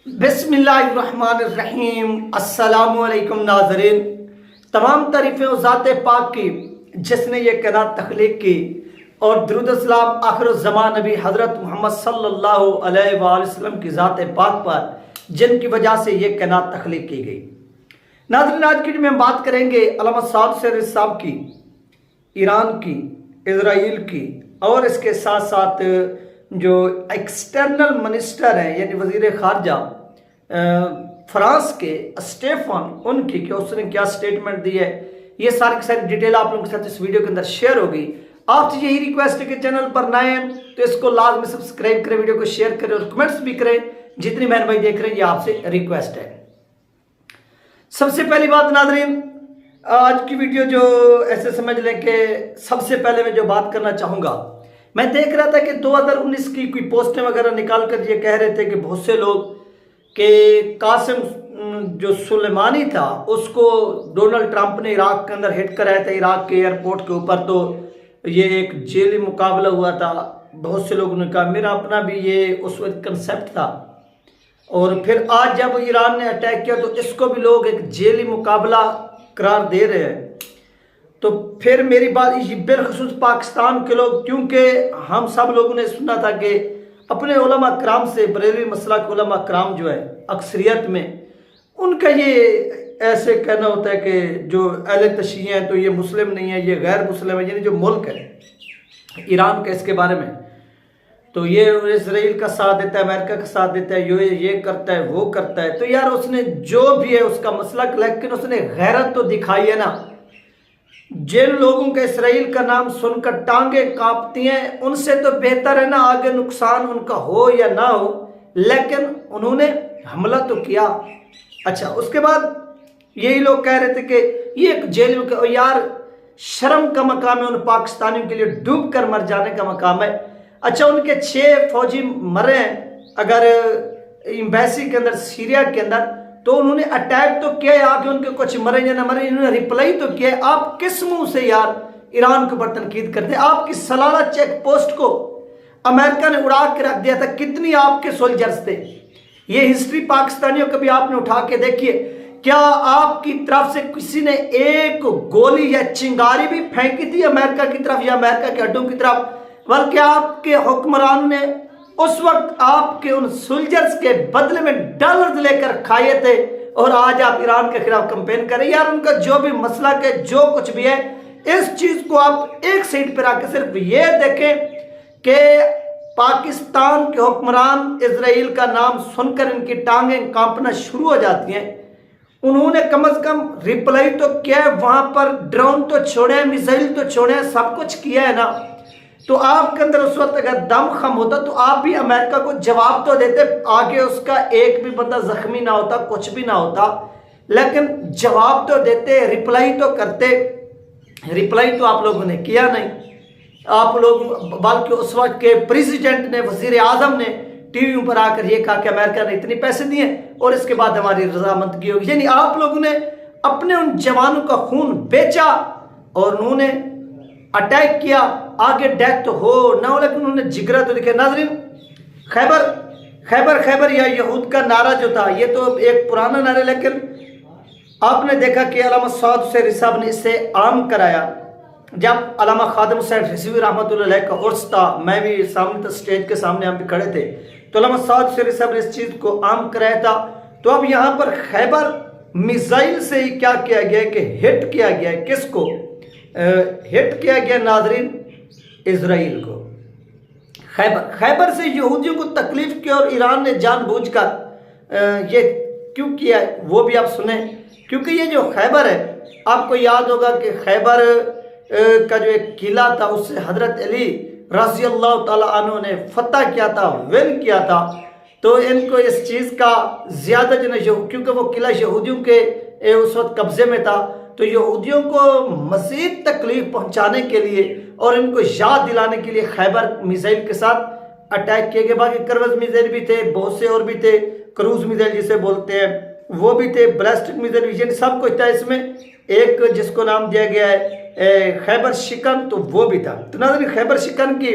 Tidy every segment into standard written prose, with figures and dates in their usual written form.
بسم اللہ الرحمن الرحیم۔ السلام علیکم ناظرین، تمام تعریفیں اس ذات پاک کی جس نے یہ کائنات تخلیق کی، اور درود و سلام آخر الزمان نبی حضرت محمد صلی اللہ علیہ وآلہ وسلم کی ذات پاک پر جن کی وجہ سے یہ کائنات تخلیق کی گئی۔ ناظرین، آج کی میں بات کریں گے علامہ سعد حسین صاحب کی، ایران کی، اسرائیل کی، اور اس کے ساتھ ساتھ جو ایکسٹرنل منسٹر ہیں یعنی وزیر خارجہ فرانس کے اسٹیفن، ان کی کہ اس نے کیا سٹیٹمنٹ دی ہے۔ یہ ساری کی ساری ڈیٹیل آپ لوگوں کے ساتھ اس ویڈیو کے اندر شیئر ہوگی۔ آپ سے یہی ریکویسٹ ہے کہ چینل پر نئے ہیں تو اس کو لازمی سبسکرائب کریں، ویڈیو کو شیئر کریں اور کمنٹس بھی کریں۔ جتنی بہن بھائی دیکھ رہے ہیں یہ آپ سے ریکویسٹ ہے۔ سب سے پہلی بات ناظرین، آج کی ویڈیو جو ایسے سمجھ لیں کہ سب سے پہلے میں جو بات کرنا چاہوں گا، میں دیکھ رہا تھا کہ 2019 کی کوئی پوسٹیں وغیرہ نکال کر یہ کہہ رہے تھے کہ بہت سے لوگ کہ قاسم جو سلیمانی تھا اس کو ڈونلڈ ٹرمپ نے عراق کے اندر ہٹ کرایا تھا، عراق کے ایئرپورٹ کے اوپر، تو یہ ایک جیلی مقابلہ ہوا تھا۔ بہت سے لوگوں نے کہا، میرا اپنا بھی یہ اس وقت کنسیپٹ تھا، اور پھر آج جب ایران نے اٹیک کیا تو اس کو بھی لوگ ایک جیلی مقابلہ قرار دے رہے ہیں۔ تو پھر میری بات بالخصوص پاکستان کے لوگ، کیونکہ ہم سب لوگوں نے سنا تھا کہ اپنے علماء کرام سے، بریلوی مسلک علماء کرام جو ہے اکثریت میں، ان کا یہ ایسے کہنا ہوتا ہے کہ جو اہل تشیع ہیں تو یہ مسلم نہیں ہے، یہ غیر مسلم ہے، یعنی جو ملک ہے ایران کا، اس کے بارے میں تو یہ اسرائیل کا ساتھ دیتا ہے، امریکہ کا ساتھ دیتا ہے، یہ کرتا ہے، وہ کرتا ہے۔ تو یار اس نے جو بھی ہے اس کا مسلک، لیکن اس نے غیرت تو دکھائی ہے نا۔ جن لوگوں کے اسرائیل کا نام سن کر ٹانگیں کانپتی ہیں، ان سے تو بہتر ہے نا آگے نقصان ان کا ہو یا نہ ہو، لیکن انہوں نے حملہ تو کیا۔ اچھا، اس کے بعد یہی لوگ کہہ رہے تھے کہ یہ ایک جیل میں، یار شرم کا مقام ہے ان پاکستانیوں کے لیے، ڈوب کر مر جانے کا مقام ہے۔ اچھا، ان کے 6 فوجی مرے ہیں اگر ایمبیسی کے اندر، سیریا کے اندر، تو انہوں نے اٹیک تو کیا ہے، آگے ان کے کچھ مرے یا نہ مرے، انہوں نے ریپلائی تو کیا ہے۔ آپ کس منہ سے یار ایران کے اوپر تنقید کرتے ہیں؟ آپ کی سلالہ چیک پوسٹ کو امریکہ نے اڑا کے رکھ دیا تھا، کتنی آپ کے سولجرز تھے۔ یہ ہسٹری پاکستانیوں کبھی آپ نے اٹھا کے دیکھیے، کیا آپ کی طرف سے کسی نے ایک گولی یا چنگاری بھی پھینکی تھی امریکہ کی طرف یا امریکہ کے اڈوں کی طرف؟ بلکہ آپ کے حکمران نے اس وقت آپ کے ان سولجرز کے بدلے میں ڈالرز لے کر کھائے تھے، اور آج آپ ایران کے خلاف کمپین کریں۔ یار ان کا جو بھی مسئلہ ہے، جو کچھ بھی ہے، اس چیز کو آپ ایک سائڈ پر رکھ کے صرف یہ دیکھیں کہ پاکستان کے حکمران اسرائیل کا نام سن کر ان کی ٹانگیں کانپنا شروع ہو جاتی ہیں۔ انہوں نے کم از کم ریپلائی تو کیا ہے، وہاں پر ڈرون تو چھوڑے، میزائل تو چھوڑے، سب کچھ کیا ہے نا۔ تو آپ کے اندر اس وقت اگر دم خم ہوتا تو آپ بھی امریکہ کو جواب تو دیتے، آگے اس کا ایک بھی بندہ زخمی نہ ہوتا، کچھ بھی نہ ہوتا، لیکن جواب تو دیتے، ریپلائی تو کرتے۔ ریپلائی تو آپ لوگوں نے کیا نہیں۔ آپ لوگ، بلکہ اس وقت کے پریزیڈنٹ نے، وزیر اعظم نے ٹی ویوں پر آ کر یہ کہا کہ امریکہ نے اتنے پیسے دیے اور اس کے بعد ہماری رضامندگی ہوگی۔ یعنی آپ لوگوں نے اپنے ان جوانوں کا خون بیچا اور انہوں نے اٹیک کیا، آگے ڈیتھ تو ہو نہ ہو، لیکن انہوں نے جگرا تو دکھے۔ ناظرین، خیبر یا یہود کا نعرہ جو تھا، یہ تو ایک پرانا نعرہ، لیکن آپ نے دیکھا کہ علامہ سعد حسین صاحب نے اسے عام کرایا۔ جب علامہ خادم حسین رضوی رحمۃ اللہ علیہ کا عرس تھا، میں بھی سامنے تھا، سٹیج کے سامنے ہم بھی کھڑے تھے، تو علامہ سعد حسین صاحب نے اس چیز کو عام کرایا تھا۔ تو اب یہاں پر خیبر میزائل سے ہی کیا کیا گیا ہے کہ ہٹ کیا گیا ہے، کس کو ہٹ کیا گیا ناظرین؟ اسرائیل کو۔ خیبر سے یہودیوں کو تکلیف کی، اور ایران نے جان بوجھ کر یہ کیوں کیا ہے وہ بھی آپ سنیں، کیونکہ یہ جو خیبر ہے، آپ کو یاد ہوگا کہ خیبر کا جو ایک قلعہ تھا اس سے حضرت علی رضی اللہ تعالیٰ عنہ نے فتح کیا تھا، ون کیا تھا۔ تو ان کو اس چیز کا زیادہ کیونکہ وہ قلعہ یہودیوں کے اس وقت قبضے میں تھا، تو یہودیوں کو مزید تکلیف پہنچانے کے لیے اور ان کو یاد دلانے کے لیے خیبر میزائل کے ساتھ اٹیک کیے گئے۔ باقی کروز میزائل بھی تھے، بہت سے اور بھی تھے، کروز میزائل جسے بولتے ہیں وہ بھی تھے، بلسٹک میزائل بھی، یعنی سب کچھ تھا۔ اس میں ایک جس کو نام دیا گیا ہے خیبر شکن، تو وہ بھی تھا۔ تو ناظرین، خیبر شکن کی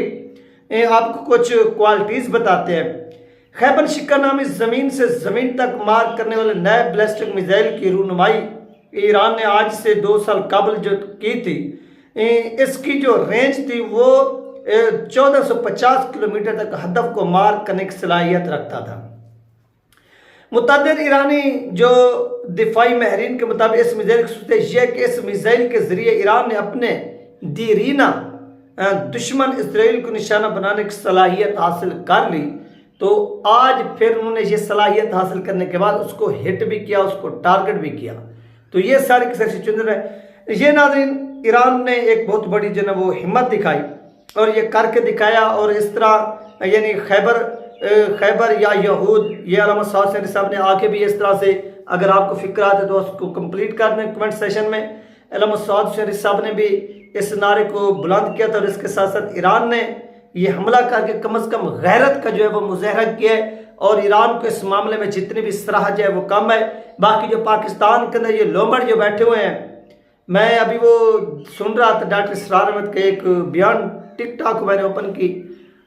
آپ کو کچھ کوالٹیز بتاتے ہیں۔ खैबर शिक्का नामी ज़मीन से ज़मीन तक मार करने वाले नए बैलिस्टिक मिसाइल की रूनुमाई ईरान ने आज से 2 साल कबल जो की थी, इसकी जो रेंज थी वो 1450 किलोमीटर तक हदफ को मार करने की सलाहियत रखता था। मुतअद्दिद ईरानी जो दिफाई माहिरीन के मुताबिक इस मिसाइल की सूरत यह है कि इस मिसाइल के ज़रिए ईरान ने अपने दीरीना दुश्मन इसराइल को निशाना बनाने की सलाहियत हासिल कर ली। तो आज फिर उन्होंने ये सलाहियत हासिल करने के बाद उसको हिट भी किया, उसको टारगेट भी किया। तो ये सारी की सारी सिचुएशन है। ये नाज़रीन ईरान ने एक बहुत बड़ी जो है वो हिम्मत दिखाई और ये करके दिखाया। और इस तरह यानी खैबर या यहूद, ये अल्लामा सऊद हुसैनी साहब ने आके भी इस तरह से, अगर आपको फिक्र आता है तो उसको कंप्लीट कर दें कमेंट सेशन में। अल्लामा सऊद हुसैनी साहब ने भी इस नारे को बुलंद किया था और इसके साथ साथ ईरान ने ये हमला करके कम से कम गैरत का जो है वो मुजाहरा किया है। और ईरान को इस मामले में जितनी भी सराह जो है वो कम है। बाकी जो पाकिस्तान के अंदर ये लोमड़ जो बैठे हुए हैं, मैं अभी वो सुन रहा था डॉक्टर इसरार अहमद का एक बयान, टिकटॉक मैंने ओपन की,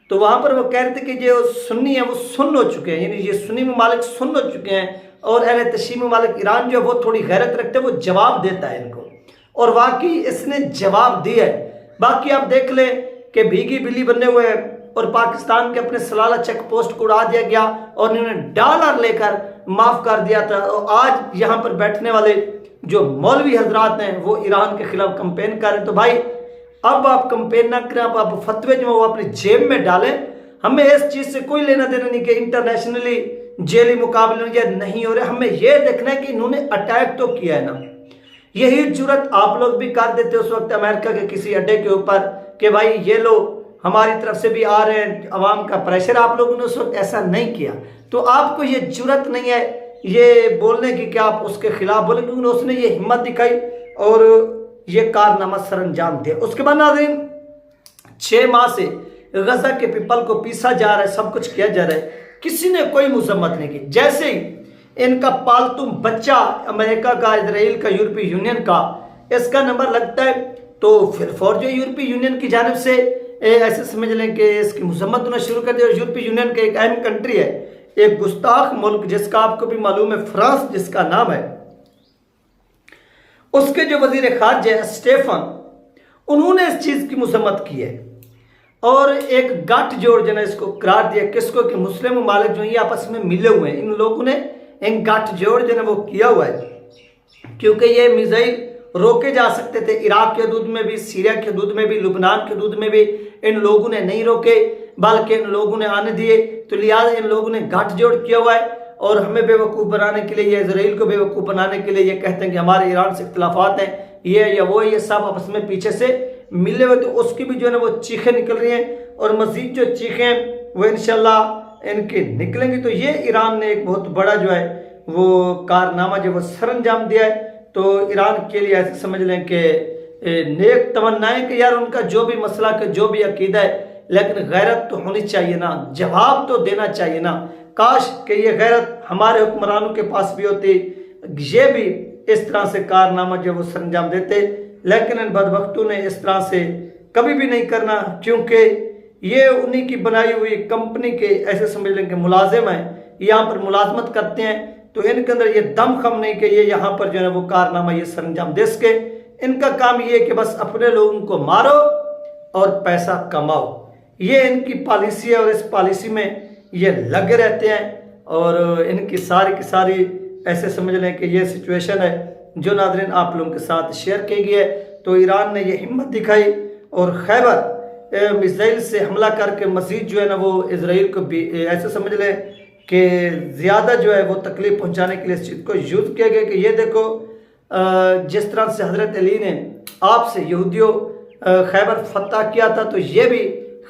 तो वहाँ पर वो कह रहे थे कि जो सुन्नी है वो सुन्न हो चुके हैं, यानी ये सुन्नी ममालिक सुन्न हो चुके हैं और अहले तशीह ममालिक ईरान जो है वो थोड़ी गैरत रखते हैं, वो जवाब देता है इनको। और वाकई इसने जवाब दिया है। बाकी आप देख लें कि भीगी बिल्ली बने हुए हैं और पाकिस्तान के अपने सलाला चेक पोस्ट को उड़ा दिया गया और इन्होंने डॉलर लेकर माफ़ कर दिया था। और आज यहाँ पर बैठने वाले जो मौलवी हजरात हैं वो ईरान के खिलाफ कंपेन कर रहे हैं। तो भाई अब आप कंपेन ना करें, अब आप फतवे जो वो अपनी जेब में डालें। हमें इस चीज़ से कोई लेना देना नहीं कि इंटरनेशनली जेली मुकाबले ये नहीं हो रहे। हमें ये देखना है कि इन्होंने अटैक तो किया है ना। यही जुर्रत आप लोग भी कर देते उस वक्त अमेरिका के किसी अड्डे के ऊपर कि भाई ये लो हमारी तरफ से भी आ रहे हैं, अवाम का प्रेशर, आप लोगों ने उस वक्त ऐसा नहीं किया। तो आपको ये जुर्रत नहीं है ये बोलने की कि आप उसके खिलाफ बोले, क्योंकि उसने ये हिम्मत दिखाई और ये कारनामा सर अंजाम दिया। उसके बाद नाज़रीन 6 माह से गजा के पीपल को पीसा जा रहा है, सब कुछ किया जा रहा है, किसी ने कोई मजम्मत नहीं की। जैसे ही इनका पालतू बच्चा अमेरिका का, इजराइल का, यूरोपीय यूनियन का इसका नंबर लगता है तो फिर फौज यूरोपीय यूनियन की जानिब से ऐसे समझ लें कि इसकी मजम्मत होना शुरू कर दी। और यूरोपीय यूनियन का एक अहम कंट्री है, एक गुस्ताख मुल्क जिसका आपको भी मालूम है, फ्रांस जिसका नाम है, उसके जो वजीर खारजा है स्टेफन, उन्होंने इस चीज़ की मजम्मत की है और एक गठ जोड़ जो है इसको करार दिया किसको कि मुस्लिम ममालिक जो ये आपस में मिले हुए हैं, इन लोगों ने एक गठ जोड़ जो है वो किया हुआ है। क्योंकि ये मिसाइल रोके जा सकते थे, इराक के हदूद में भी, सीरिया के हदूद में भी, लुबनान के हदूद में भी इन लोगों ने नहीं रोके बल्कि इन लोगों ने आने दिए। तो लिहाजा इन लोगों ने गठ जोड़ किया हुआ है और हमें बेवकूफ़ बनाने के लिए या इजराइल को बेवकूफ़ बनाने के लिए ये कहते हैं कि हमारे ईरान से इख्तलाफात हैं, ये या वो, ये सब आपस में पीछे से मिले हुए। तो उसकी भी जो है ना वो चीखें निकल रही हैं और मज़ीद जो चीखें वो इंशाल्लाह इनके निकलेंगी। तो ये ईरान ने एक बहुत बड़ा जो है वो कारनामा जो वो सर अंजाम दिया है। तो ईरान के लिए ऐसे समझ लें कि नेक तमन्नाएं कि यार उनका जो भी मसला का जो भी अकीदा है, लेकिन गैरत तो होनी चाहिए ना, जवाब तो देना चाहिए ना। काश कि ये गैरत हमारे हुक्मरानों के पास भी होती, ये भी इस तरह से कारनामा जो वो सर अंजाम देते, लेकिन इन बदबख्तों ने इस तरह से कभी भी नहीं करना, क्योंकि ये उन्हीं की बनाई हुई कंपनी के ऐसे समझ लें कि मुलाजिम हैं, यहाँ पर मुलाजमत करते हैं। तो इनके अंदर ये दम खम नहीं कि ये यहाँ पर जो है वो कारनामा ये सर अंजाम दे सके। इनका काम ये है कि बस अपने लोगों को मारो और पैसा कमाओ, ये इनकी पॉलिसी है और इस पॉलिसी में ये लगे रहते हैं। और इनकी सारी की सारी ऐसे समझ लें कि ये सिचुएशन है जो नाज़रीन आप लोगों के साथ शेयर की गई है। तो ईरान ने ये हिम्मत दिखाई और खैबर मिसाइल से हमला करके मज़ीद जो है ना वो इजराइल को भी ऐसे समझ लें कि ज़्यादा जो है वो तकलीफ पहुंचाने के लिए इस चीज़ को यूज़ किया गया कि ये देखो जिस तरह से हज़रत अली ने आपसे यहूदियों खैबर फतह किया था, तो ये भी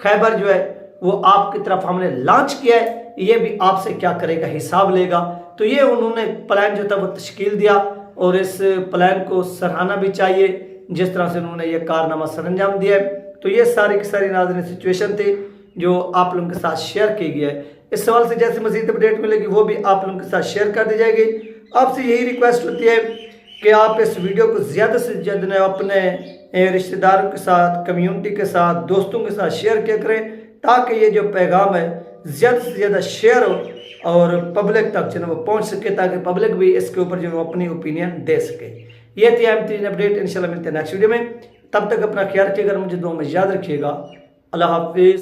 खैबर जो है वो आपकी तरफ हमने लॉन्च किया है, ये भी आपसे क्या करेगा, हिसाब लेगा। तो ये उन्होंने प्लान जो था वो तश्कील दिया और इस प्लान को सराहना भी चाहिए जिस तरह से उन्होंने ये कारनामा सर अंजाम दिया है। तो ये सारी की सारी नाज़रीन सिचुएशन थी जो आप लोगों के साथ शेयर की गई है। इस सवाल से जैसे मज़ीद अपडेट मिलेगी वो भी आप लोगों के साथ शेयर कर दी जाएगी। आपसे यही रिक्वेस्ट होती है कि आप इस वीडियो को ज़्यादा से ज़्यादा अपने रिश्तेदारों के साथ, कम्युनिटी के साथ, दोस्तों के साथ शेयर किया करें ताकि ये जो पैगाम है زیادہ سے زیادہ شیئر ہو اور پبلک تک جو ہے وہ پہنچ سکے تاکہ پبلک بھی اس کے اوپر جو ہے وہ اپنی اوپینین دے سکے. یہ تھی اہم ترین اپڈیٹ. انشاءاللہ ملتے ہیں نیکسٹ ویڈیو میں. تب تک اپنا خیال رکھیے گا, مجھے دعا میں یاد رکھیے گا. اللہ حافظ.